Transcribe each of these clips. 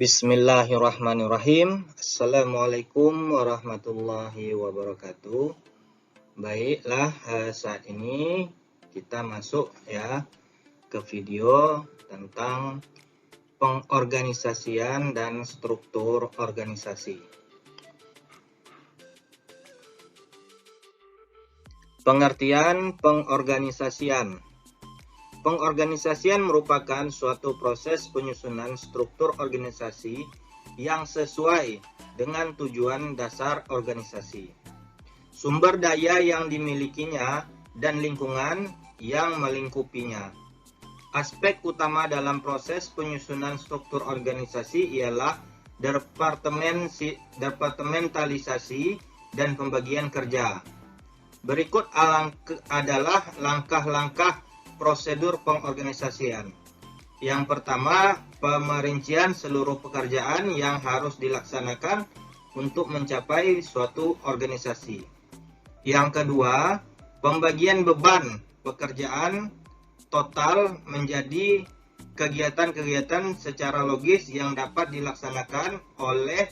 Bismillahirrahmanirrahim. Assalamualaikum warahmatullahi wabarakatuh. Baiklah, saat ini kita masuk ya ke video tentang pengorganisasian dan struktur organisasi. Pengertian pengorganisasian. Pengorganisasian merupakan suatu proses penyusunan struktur organisasi yang sesuai dengan tujuan dasar organisasi, sumber daya yang dimilikinya, dan lingkungan yang melingkupinya. Aspek utama dalam proses penyusunan struktur organisasi ialah departementalisasi dan pembagian kerja. Berikut adalah langkah-langkah prosedur pengorganisasian. Yang pertama, pemerincian seluruh pekerjaan yang harus dilaksanakan untuk mencapai suatu organisasi. Yang kedua, pembagian beban pekerjaan total menjadi kegiatan-kegiatan secara logis yang dapat dilaksanakan oleh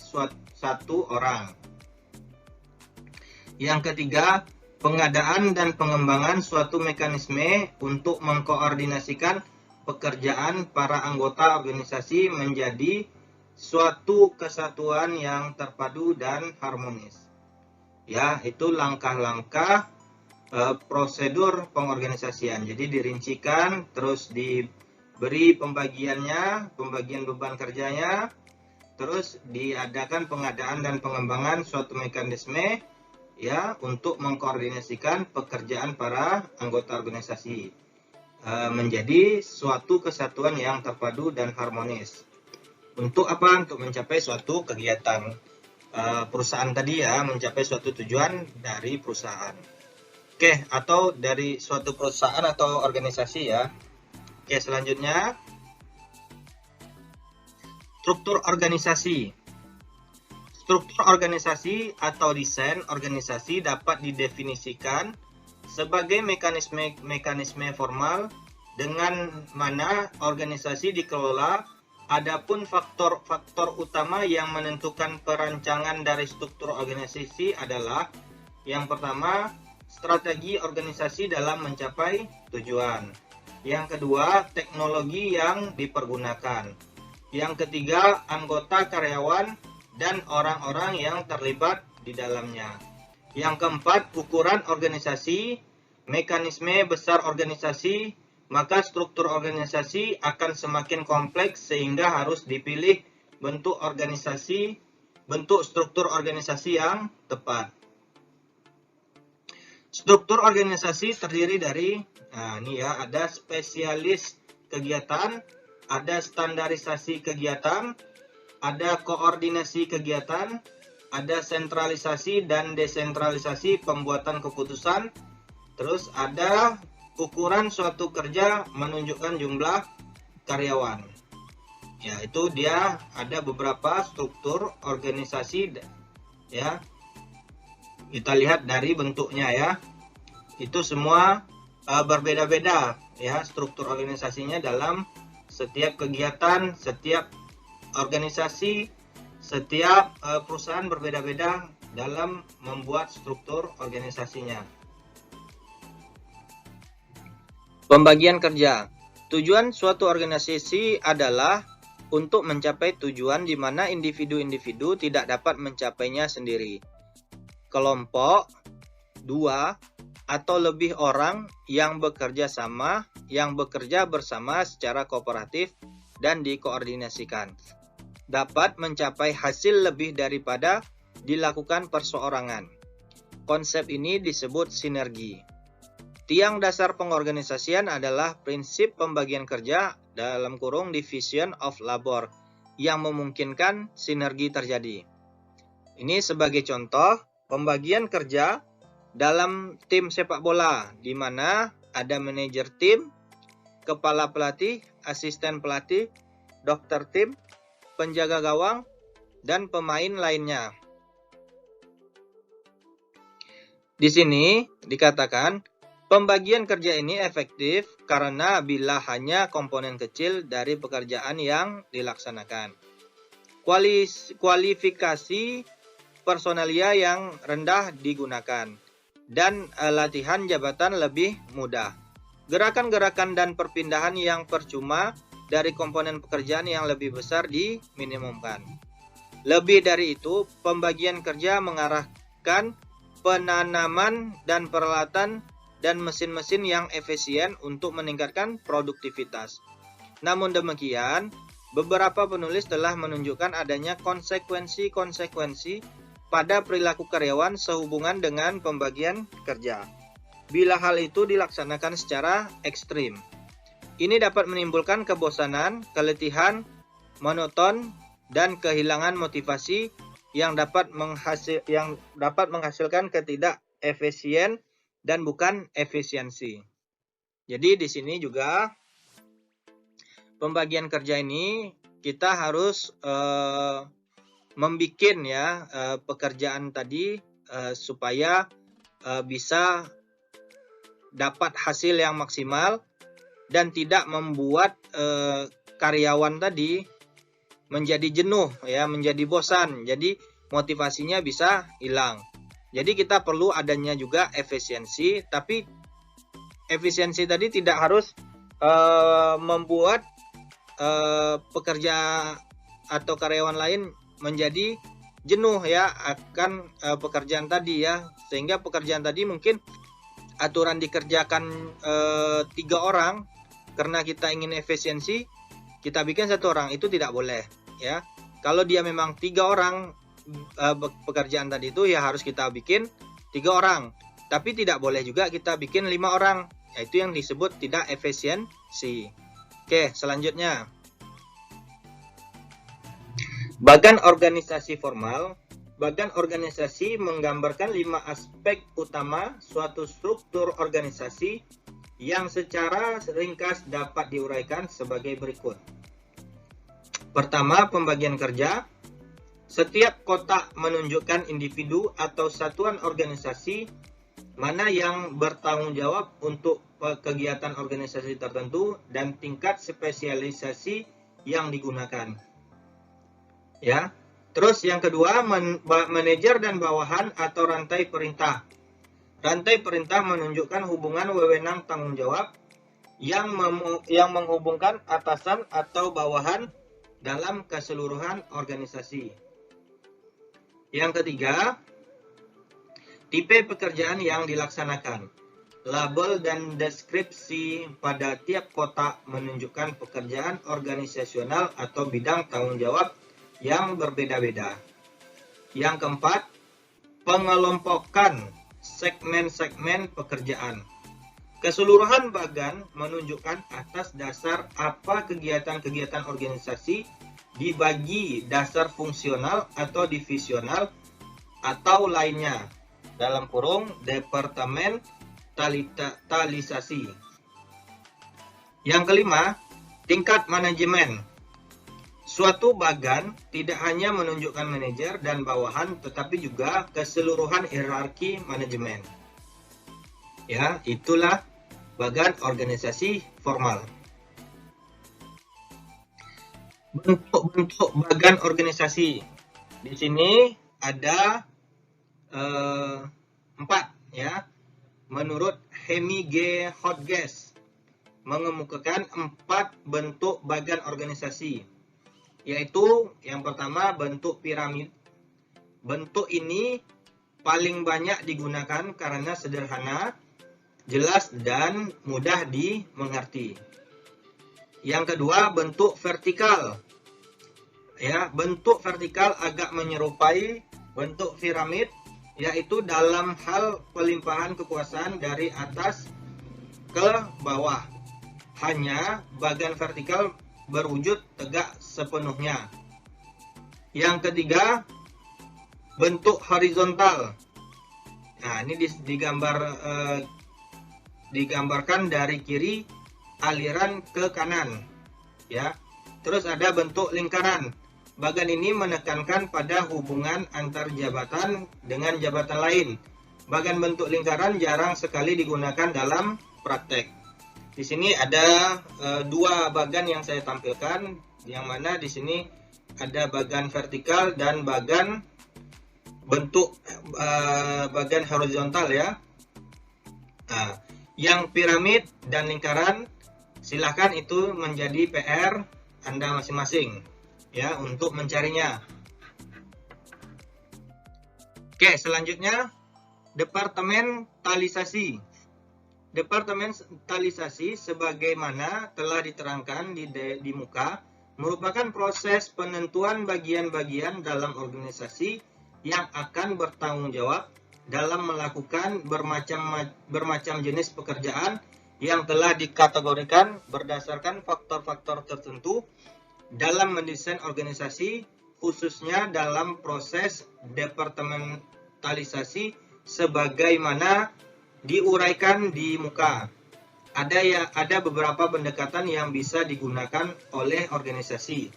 satu orang. Yang ketiga, pengadaan dan pengembangan suatu mekanisme untuk mengkoordinasikan pekerjaan para anggota organisasi menjadi suatu kesatuan yang terpadu dan harmonis. Ya, itu langkah-langkah prosedur pengorganisasian. Jadi dirincikan, terus diberi pembagiannya, pembagian beban kerjanya, terus diadakan pengadaan dan pengembangan suatu mekanisme ya untuk mengkoordinasikan pekerjaan para anggota organisasi menjadi suatu kesatuan yang terpadu dan harmonis. Untuk apa? Untuk mencapai suatu kegiatan perusahaan tadi ya, mencapai suatu tujuan dari perusahaan. Oke, atau dari suatu perusahaan atau organisasi ya. Oke, selanjutnya struktur organisasi. Struktur organisasi atau desain organisasi dapat didefinisikan sebagai mekanisme formal dengan mana organisasi dikelola. Adapun faktor-faktor utama yang menentukan perancangan dari struktur organisasi adalah yang pertama, strategi organisasi dalam mencapai tujuan. Yang kedua, teknologi yang dipergunakan. Yang ketiga, anggota karyawan dan orang-orang yang terlibat di dalamnya. Yang keempat, ukuran organisasi, mekanisme besar organisasi, maka struktur organisasi akan semakin kompleks sehingga harus dipilih bentuk struktur organisasi yang tepat. Struktur organisasi terdiri dari, ada spesialis kegiatan, ada standarisasi kegiatan, ada koordinasi kegiatan, ada sentralisasi dan desentralisasi pembuatan keputusan, terus ada ukuran suatu kerja menunjukkan jumlah karyawan. Ya, itu dia ada beberapa struktur organisasi ya. Kita lihat dari bentuknya ya. Itu semua berbeda-beda ya struktur organisasinya dalam setiap kegiatan, setiap organisasi, setiap perusahaan berbeda-beda dalam membuat struktur organisasinya. Pembagian kerja. Tujuan suatu organisasi adalah untuk mencapai tujuan di mana individu-individu tidak dapat mencapainya sendiri. Kelompok, dua atau lebih orang yang bekerja bersama secara kooperatif dan dikoordinasikan, dapat mencapai hasil lebih daripada dilakukan perseorangan. Konsep ini disebut sinergi. Tiang dasar pengorganisasian adalah prinsip pembagian kerja (division of labor) yang memungkinkan sinergi terjadi. Ini sebagai contoh, pembagian kerja dalam tim sepak bola, di mana ada manajer tim, kepala pelatih, asisten pelatih, dokter tim, penjaga gawang, dan pemain lainnya. Di sini dikatakan Pembagian kerja ini efektif karena bila hanya komponen kecil dari pekerjaan yang dilaksanakan. kualifikasi personalia yang rendah digunakan, dan latihan jabatan lebih mudah. Gerakan-gerakan dan perpindahan yang percuma dari komponen pekerjaan yang lebih besar diminimumkan. Lebih dari itu, pembagian kerja mengarahkan penanaman dan peralatan dan mesin-mesin yang efisien untuk meningkatkan produktivitas. Namun demikian, beberapa penulis telah menunjukkan adanya konsekuensi-konsekuensi pada perilaku karyawan sehubungan dengan pembagian kerja, bila hal itu dilaksanakan secara ekstrim. Ini dapat menimbulkan kebosanan, keletihan, monoton, dan kehilangan motivasi yang dapat menghasilkan ketidakefisien dan bukan efisiensi. Jadi di sini juga pembagian kerja ini kita harus membikin ya pekerjaan tadi supaya bisa dapat hasil yang maksimal dan tidak membuat karyawan tadi menjadi jenuh ya, menjadi bosan. Jadi motivasinya bisa hilang. Jadi kita perlu adanya juga efisiensi, tapi efisiensi tadi tidak harus membuat pekerja atau karyawan lain menjadi jenuh ya akan pekerjaan tadi ya, sehingga pekerjaan tadi mungkin aturan dikerjakan 3 orang, karena kita ingin efisiensi kita bikin 1 orang, itu tidak boleh ya. Kalau dia memang 3 orang pekerjaan tadi itu ya harus kita bikin 3 orang, tapi tidak boleh juga kita bikin 5 orang, yaitu yang disebut tidak efisiensi. Oke, selanjutnya bagan organisasi formal. Bagan organisasi menggambarkan 5 aspek utama suatu struktur organisasi yang secara ringkas dapat diuraikan sebagai berikut. Pertama, pembagian kerja. Setiap kotak menunjukkan individu atau satuan organisasi mana yang bertanggung jawab untuk kegiatan organisasi tertentu dan tingkat spesialisasi yang digunakan. Ya. Terus yang kedua, manajer dan bawahan atau rantai perintah. Rantai perintah menunjukkan hubungan wewenang tanggung jawab yang menghubungkan atasan atau bawahan dalam keseluruhan organisasi. Yang ketiga, tipe pekerjaan yang dilaksanakan. Label dan deskripsi pada tiap kotak menunjukkan pekerjaan organisasional atau bidang tanggung jawab yang berbeda-beda. Yang keempat, pengelompokan segmen-segmen pekerjaan. Keseluruhan bagan menunjukkan atas dasar apa kegiatan-kegiatan organisasi dibagi dasar fungsional atau divisional atau lainnya, dalam kurung departementalisasi. Yang kelima, tingkat manajemen. Suatu bagan tidak hanya menunjukkan manajer dan bawahan, tetapi juga keseluruhan hierarki manajemen. Ya, itulah bagan organisasi formal. Bentuk-bentuk bagan organisasi. Di sini ada 4 ya. Menurut Hemi G. Hodges mengemukakan 4 bentuk bagan organisasi. Yaitu yang pertama, bentuk piramid. Bentuk ini paling banyak digunakan karena sederhana, jelas, dan mudah dimengerti. Yang kedua, bentuk vertikal. Ya, bentuk vertikal agak menyerupai bentuk piramid, yaitu dalam hal pelimpahan kekuasaan dari atas ke bawah. Hanya bagan vertikal berwujud tegak sepenuhnya. Yang ketiga, bentuk horizontal. Nah, ini digambarkan dari kiri aliran ke kanan, ya. Terus ada bentuk lingkaran. Bagan ini menekankan pada hubungan antar jabatan dengan jabatan lain. Bagan bentuk lingkaran jarang sekali digunakan dalam praktek. Di sini ada 2 bagan yang saya tampilkan, yang mana di sini ada bagan vertikal dan bagan bentuk bagan horizontal ya. Nah, yang piramid dan lingkaran silahkan itu menjadi PR Anda masing-masing ya untuk mencarinya. Oke, selanjutnya departementalisasi. Departementalisasi sebagaimana telah diterangkan di muka merupakan proses penentuan bagian-bagian dalam organisasi yang akan bertanggung jawab dalam melakukan bermacam jenis pekerjaan yang telah dikategorikan berdasarkan faktor-faktor tertentu dalam mendesain organisasi, khususnya dalam proses departementalisasi sebagaimana diuraikan di muka. Ada beberapa pendekatan yang bisa digunakan oleh organisasi,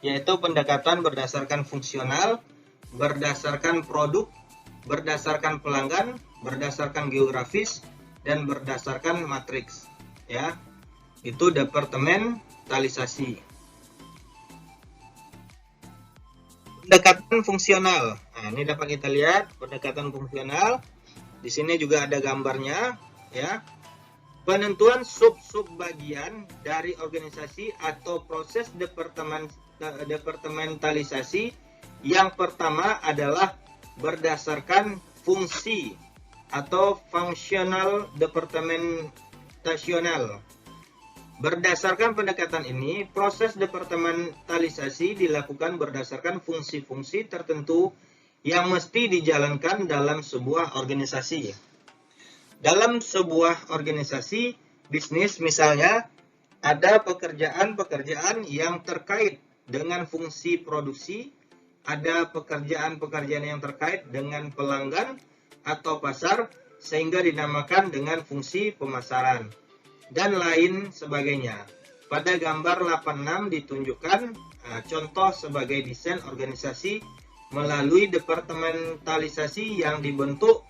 yaitu pendekatan berdasarkan fungsional, berdasarkan produk, berdasarkan pelanggan, berdasarkan geografis, dan berdasarkan matriks. Ya, itu departementalisasi. Pendekatan fungsional. Nah, ini dapat kita lihat pendekatan fungsional. Di sini juga ada gambarnya, ya. Penentuan sub-sub bagian dari organisasi atau proses departementalisasi. Yang pertama adalah berdasarkan fungsi atau functional departementational. Berdasarkan pendekatan ini, proses departementalisasi dilakukan berdasarkan fungsi-fungsi tertentu yang mesti dijalankan dalam sebuah organisasi. Dalam sebuah organisasi bisnis misalnya, ada pekerjaan-pekerjaan yang terkait dengan fungsi produksi, ada pekerjaan-pekerjaan yang terkait dengan pelanggan atau pasar, sehingga dinamakan dengan fungsi pemasaran, dan lain sebagainya. Pada gambar 86 ditunjukkan contoh sebagai desain organisasi melalui departementalisasi yang dibentuk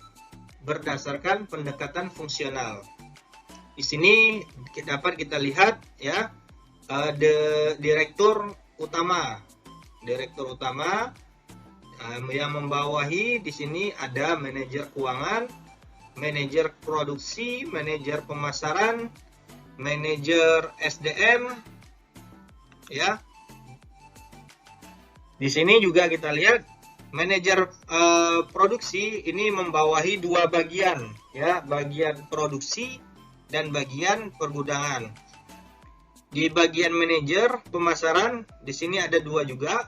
berdasarkan pendekatan fungsional. Di sini dapat kita lihat ya, direktur utama yang membawahi di sini ada manajer keuangan, manajer produksi, manajer pemasaran, manajer SDM, ya. Di sini juga kita lihat manajer produksi ini membawahi dua bagian, ya, bagian produksi dan bagian pergudangan. Di bagian manajer pemasaran di sini ada dua juga,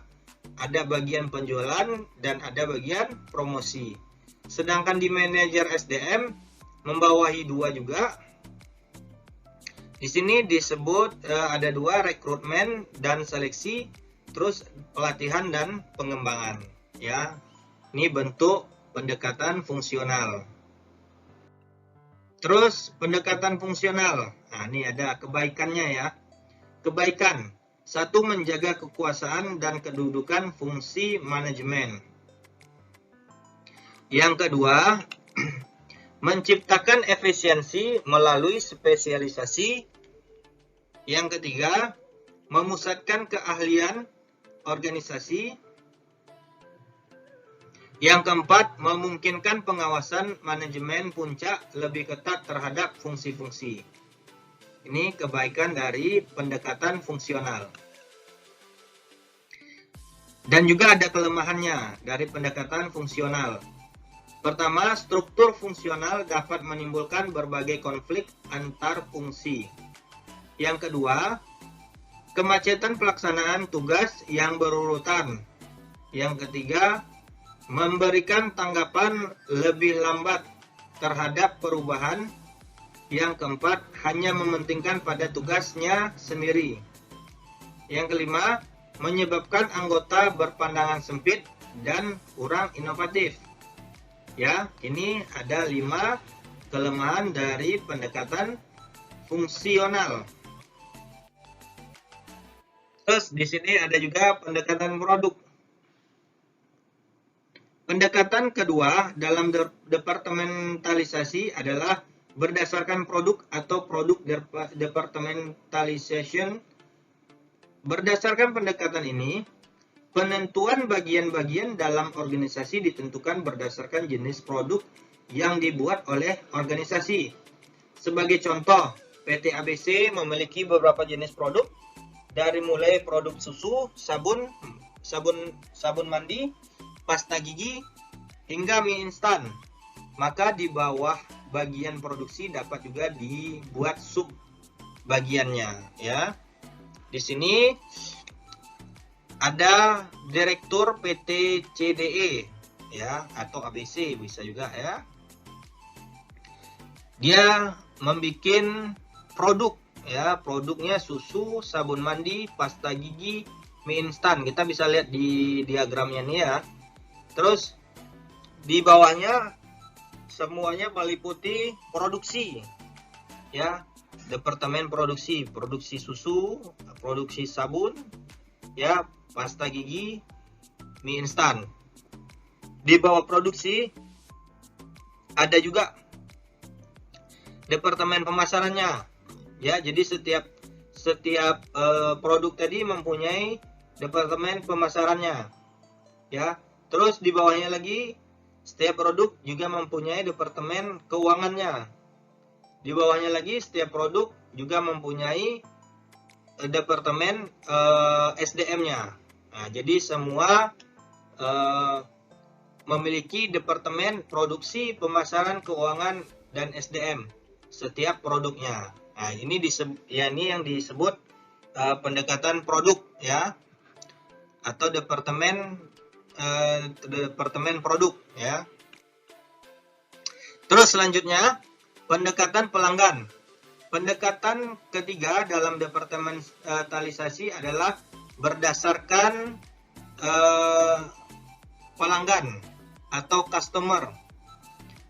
ada bagian penjualan dan ada bagian promosi. Sedangkan di manajer SDM membawahi dua juga. Di sini disebut ada dua, rekrutmen dan seleksi, terus pelatihan dan pengembangan. Ya, ini bentuk pendekatan fungsional. Terus pendekatan fungsional. Nah, ini ada kebaikannya ya. Kebaikan. Satu, menjaga kekuasaan dan kedudukan fungsi manajemen. Yang kedua, menciptakan efisiensi melalui spesialisasi. Yang ketiga, memusatkan keahlian organisasi. Yang keempat, memungkinkan pengawasan manajemen puncak lebih ketat terhadap fungsi-fungsi. Ini kebaikan dari pendekatan fungsional. Dan juga ada kelemahannya dari pendekatan fungsional. Pertama, struktur fungsional dapat menimbulkan berbagai konflik antar fungsi. Yang kedua, kemacetan pelaksanaan tugas yang berurutan. Yang ketiga, memberikan tanggapan lebih lambat terhadap perubahan. Yang keempat, hanya mementingkan pada tugasnya sendiri. Yang kelima, menyebabkan anggota berpandangan sempit dan kurang inovatif. Ya, ini ada 5 kelemahan dari pendekatan fungsional. Terus di sini ada juga pendekatan produk. Pendekatan kedua dalam departementalisasi adalah berdasarkan produk atau produk departmentalization. Berdasarkan pendekatan ini, Penentuan bagian-bagian dalam organisasi ditentukan berdasarkan jenis produk yang dibuat oleh organisasi. Sebagai contoh, PT ABC memiliki beberapa jenis produk, dari mulai produk susu, sabun mandi, pasta gigi, hingga mie instan. Maka di bawah bagian produksi dapat juga dibuat sub bagiannya, ya. Di sini ada direktur PT CDE, ya, atau ABC bisa juga, ya. Dia membuat produk, ya, produknya susu, sabun mandi, pasta gigi, mie instan. Kita bisa lihat di diagramnya nih, ya. Terus di bawahnya semuanya meliputi produksi, ya. Departemen produksi susu, produksi sabun, ya, pasta gigi, mie instan. Di bawah produksi ada juga departemen pemasarannya, ya. Jadi setiap produk tadi mempunyai departemen pemasarannya, ya. Terus di bawahnya lagi setiap produk juga mempunyai departemen keuangannya. Di bawahnya lagi setiap produk juga mempunyai departemen SDM-nya. Nah, jadi semua memiliki departemen produksi, pemasaran, keuangan, dan SDM setiap produknya. Nah, ini yang disebut pendekatan produk, ya, atau departemen produk, ya. Terus selanjutnya pendekatan pelanggan. Pendekatan ketiga dalam departementalisasi adalah berdasarkan pelanggan atau customer.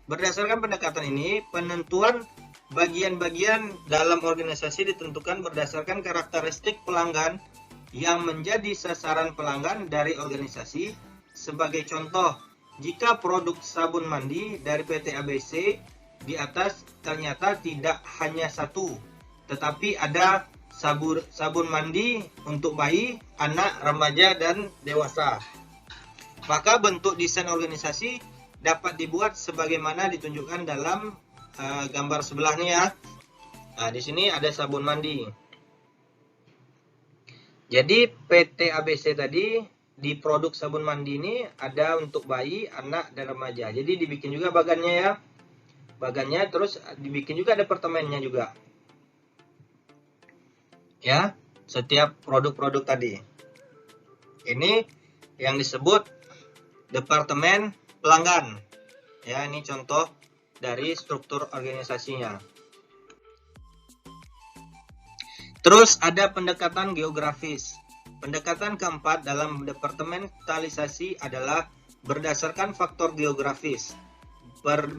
Berdasarkan pendekatan ini, penentuan bagian-bagian dalam organisasi ditentukan berdasarkan karakteristik pelanggan yang menjadi sasaran pelanggan dari organisasi. Sebagai contoh, jika produk sabun mandi dari PT ABC di atas ternyata tidak hanya satu, tetapi ada sabun mandi untuk bayi, anak, remaja, dan dewasa. Maka bentuk desain organisasi dapat dibuat sebagaimana ditunjukkan dalam gambar sebelahnya, ya. Nah, di sini ada sabun mandi. Jadi PT ABC tadi di produk sabun mandi ini ada untuk bayi, anak, dan remaja. Jadi dibikin juga bagannya, ya. Bagannya, terus dibikin juga departemennya juga, ya, setiap produk-produk tadi. Ini yang disebut departemen pelanggan, ya. Ini contoh dari struktur organisasinya. Terus ada pendekatan geografis. Pendekatan keempat dalam departementalisasi adalah berdasarkan faktor geografis.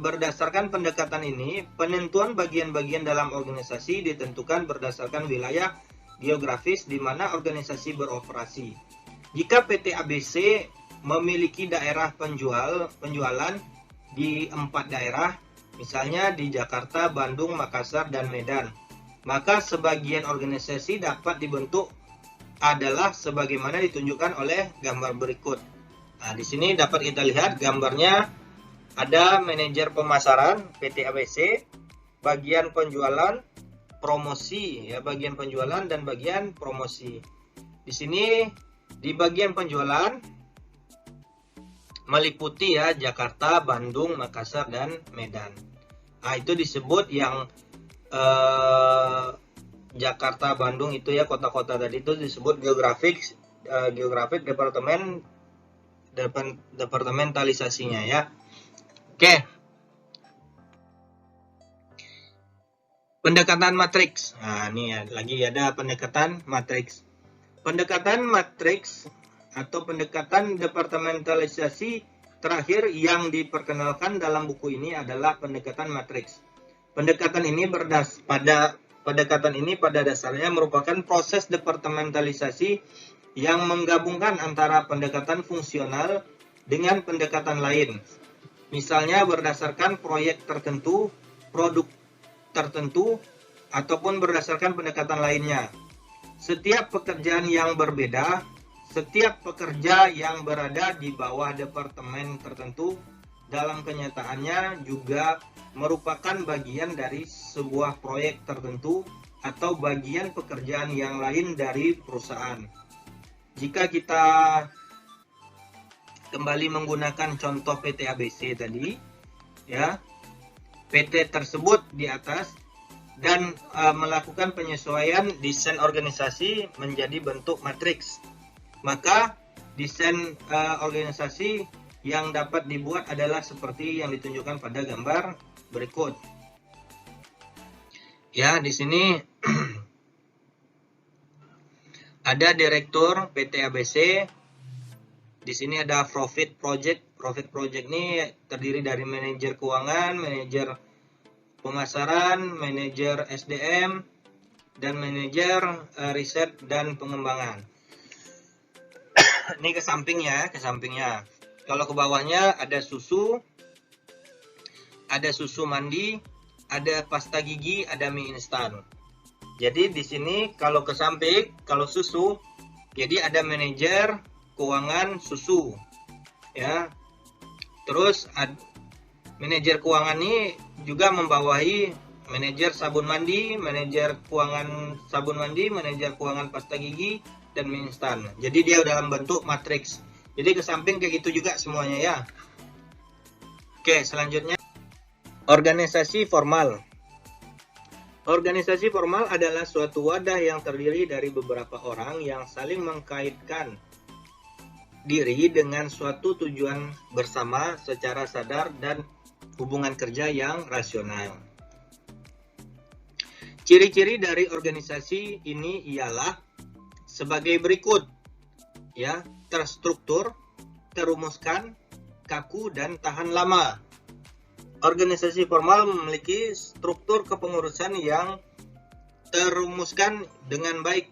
Berdasarkan pendekatan ini, penentuan bagian-bagian dalam organisasi ditentukan berdasarkan wilayah geografis di mana organisasi beroperasi. Jika PT ABC memiliki daerah penjualan di 4 daerah, misalnya di Jakarta, Bandung, Makassar, dan Medan, maka sebagian organisasi dapat dibentuk adalah sebagaimana ditunjukkan oleh gambar berikut. Nah, di sini dapat kita lihat gambarnya. Ada manajer pemasaran PT ABC, bagian penjualan, promosi, ya, bagian penjualan dan bagian promosi. Di sini di bagian penjualan meliputi, ya, Jakarta, Bandung, Makassar, dan Medan. Nah, itu disebut yang Jakarta, Bandung itu, ya, kota-kota tadi itu disebut geografik departementalisasinya, ya. Oke. Pendekatan matriks. Nah, ini ya, lagi ada pendekatan matriks. Pendekatan matriks atau pendekatan departementalisasi terakhir yang diperkenalkan dalam buku ini adalah pendekatan matriks. Pendekatan ini pada dasarnya merupakan proses departementalisasi yang menggabungkan antara pendekatan fungsional dengan pendekatan lain. Misalnya berdasarkan proyek tertentu, produk tertentu, ataupun berdasarkan pendekatan lainnya. Setiap pekerjaan yang berbeda setiap pekerja yang berada di bawah departemen tertentu dalam kenyataannya juga merupakan bagian dari sebuah proyek tertentu atau bagian pekerjaan yang lain dari perusahaan. Jika kita kembali menggunakan contoh PT ABC tadi, ya, PT tersebut di atas dan melakukan penyesuaian desain organisasi menjadi bentuk matriks, maka desain organisasi yang dapat dibuat adalah seperti yang ditunjukkan pada gambar berikut. Ya, di sini ada direktur PT ABC. Di sini ada profit project. Profit project ini terdiri dari manajer keuangan, manajer pemasaran, manajer SDM, dan manajer riset dan pengembangan. Ini ke sampingnya. Kalau ke bawahnya ada susu mandi, ada pasta gigi, ada mie instan. Jadi di sini kalau ke samping, kalau susu, jadi ada manajer keuangan susu, ya. Terus manajer keuangan ini juga membawahi manajer sabun mandi, manajer keuangan sabun mandi, manajer keuangan pasta gigi, dan mie instan. Jadi dia dalam bentuk matriks. Jadi ke samping kayak gitu juga semuanya, ya. Oke, selanjutnya organisasi formal. Organisasi formal adalah suatu wadah yang terdiri dari beberapa orang yang saling mengkaitkan diri dengan suatu tujuan bersama secara sadar dan hubungan kerja yang rasional. Ciri-ciri dari organisasi ini ialah sebagai berikut, ya, terstruktur, terumuskan, kaku, dan tahan lama. Organisasi formal memiliki struktur kepengurusan yang terumuskan dengan baik.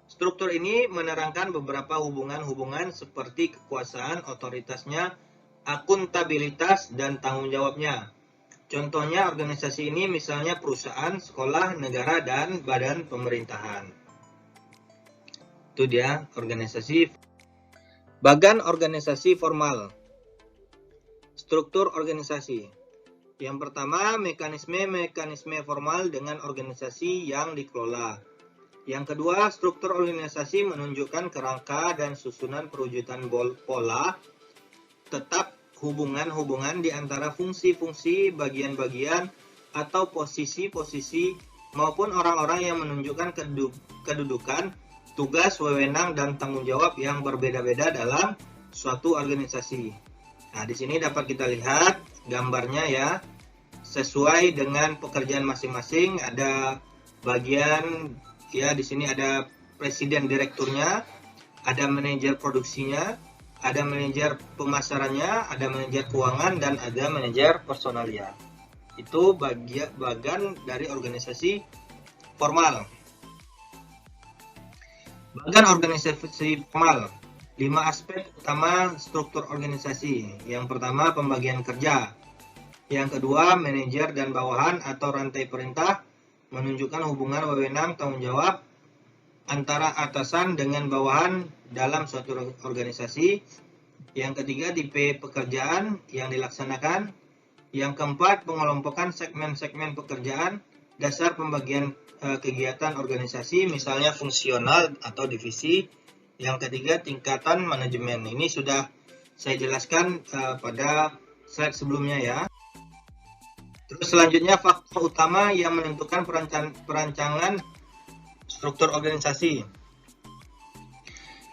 Struktur ini menerangkan beberapa hubungan-hubungan seperti kekuasaan, otoritasnya, akuntabilitas, dan tanggung jawabnya. Contohnya organisasi ini misalnya perusahaan, sekolah, negara, dan badan pemerintahan. Itu dia organisasi. Bagan organisasi formal. Struktur organisasi. Yang pertama, mekanisme formal dengan organisasi yang dikelola. Yang kedua, struktur organisasi menunjukkan kerangka dan susunan perwujudan pola, tetap hubungan-hubungan di antara fungsi-fungsi, bagian-bagian, atau posisi-posisi, maupun orang-orang yang menunjukkan kedudukan, tugas, wewenang, dan tanggung jawab yang berbeda-beda dalam suatu organisasi. Nah, di sini dapat kita lihat gambarnya, ya, sesuai dengan pekerjaan masing-masing. Ada bagian, ya, di sini ada presiden direkturnya, ada manajer produksinya, ada manajer pemasarannya, ada manajer keuangan, dan ada manajer personalia. Itu bagian dari organisasi formal. Bagian organisasi formal. 5 aspek utama struktur organisasi. Yang pertama, pembagian kerja. Yang kedua, manajer dan bawahan atau rantai perintah menunjukkan hubungan wewenang tanggung jawab antara atasan dengan bawahan dalam suatu organisasi. Yang ketiga, tipe pekerjaan yang dilaksanakan. Yang keempat, pengelompokan segmen-segmen pekerjaan, dasar pembagian kegiatan organisasi, misalnya fungsional atau divisi. Yang ketiga, tingkatan manajemen. Ini sudah saya jelaskan pada slide sebelumnya, ya. Terus selanjutnya, faktor utama yang menentukan perancangan struktur organisasi.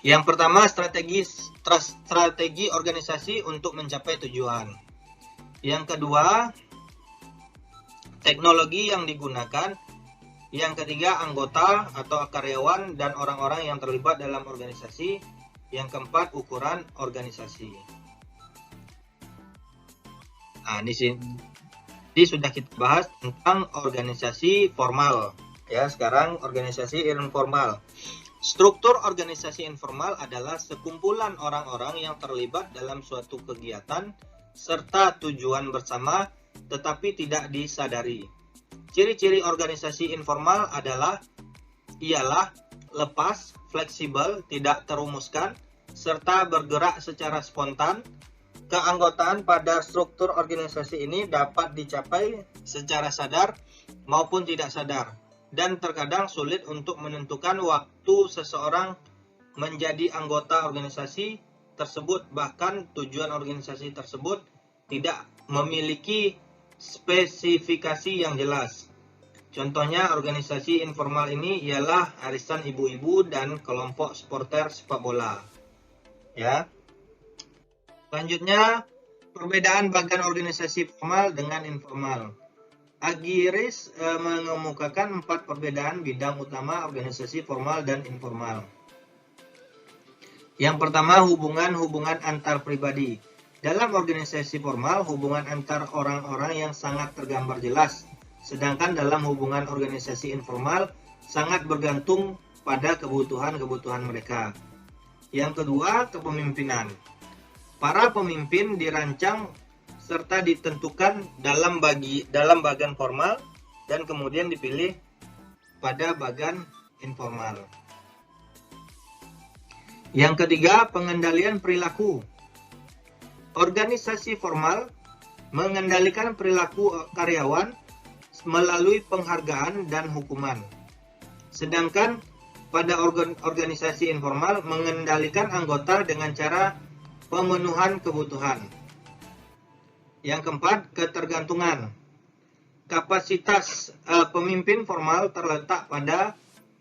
Yang pertama, strategi organisasi untuk mencapai tujuan. Yang kedua, teknologi yang digunakan. Yang ketiga, anggota atau karyawan dan orang-orang yang terlibat dalam organisasi. Yang keempat, ukuran organisasi. Nah, di sini sudah kita bahas tentang organisasi formal. Ya, sekarang organisasi informal. Struktur organisasi informal adalah sekumpulan orang-orang yang terlibat dalam suatu kegiatan serta tujuan bersama tetapi tidak disadari. Ciri-ciri organisasi informal ialah lepas, fleksibel, tidak terumuskan, serta bergerak secara spontan. Keanggotaan pada struktur organisasi ini dapat dicapai secara sadar maupun tidak sadar, dan terkadang sulit untuk menentukan waktu seseorang menjadi anggota organisasi tersebut. Bahkan tujuan organisasi tersebut tidak memiliki spesifikasi yang jelas. Contohnya organisasi informal ini ialah arisan ibu-ibu dan kelompok supporter sepak bola. Ya. Selanjutnya, perbedaan bagian organisasi formal dengan informal. Agiris mengemukakan 4 perbedaan bidang utama organisasi formal dan informal. Yang pertama, hubungan-hubungan antar pribadi. Dalam organisasi formal, hubungan antar orang-orang yang sangat tergambar jelas. Sedangkan dalam hubungan organisasi informal, sangat bergantung pada kebutuhan-kebutuhan mereka. Yang kedua, kepemimpinan. Para pemimpin dirancang serta ditentukan dalam bagian formal dan kemudian dipilih pada bagian informal. Yang ketiga, pengendalian perilaku. Organisasi formal mengendalikan perilaku karyawan melalui penghargaan dan hukuman. Sedangkan pada organisasi informal mengendalikan anggota dengan cara pemenuhan kebutuhan. Yang keempat, ketergantungan. Kapasitas pemimpin formal terletak pada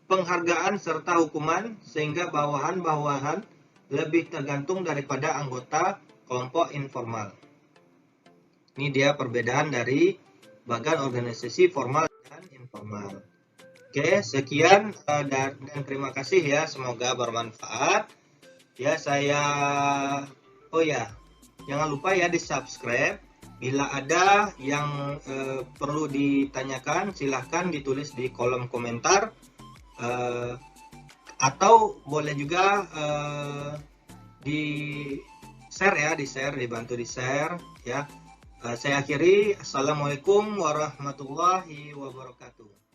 penghargaan serta hukuman, sehingga bawahan-bawahan lebih tergantung daripada anggota kelompok informal. Ini dia perbedaan dari bagian organisasi formal dan informal. Oke, sekian dan terima kasih ya, semoga bermanfaat. Ya, jangan lupa ya di-subscribe. Bila ada yang perlu ditanyakan, silahkan ditulis di kolom komentar, atau boleh juga dibantu di-share ya. Saya akhiri. Assalamualaikum warahmatullahi wabarakatuh.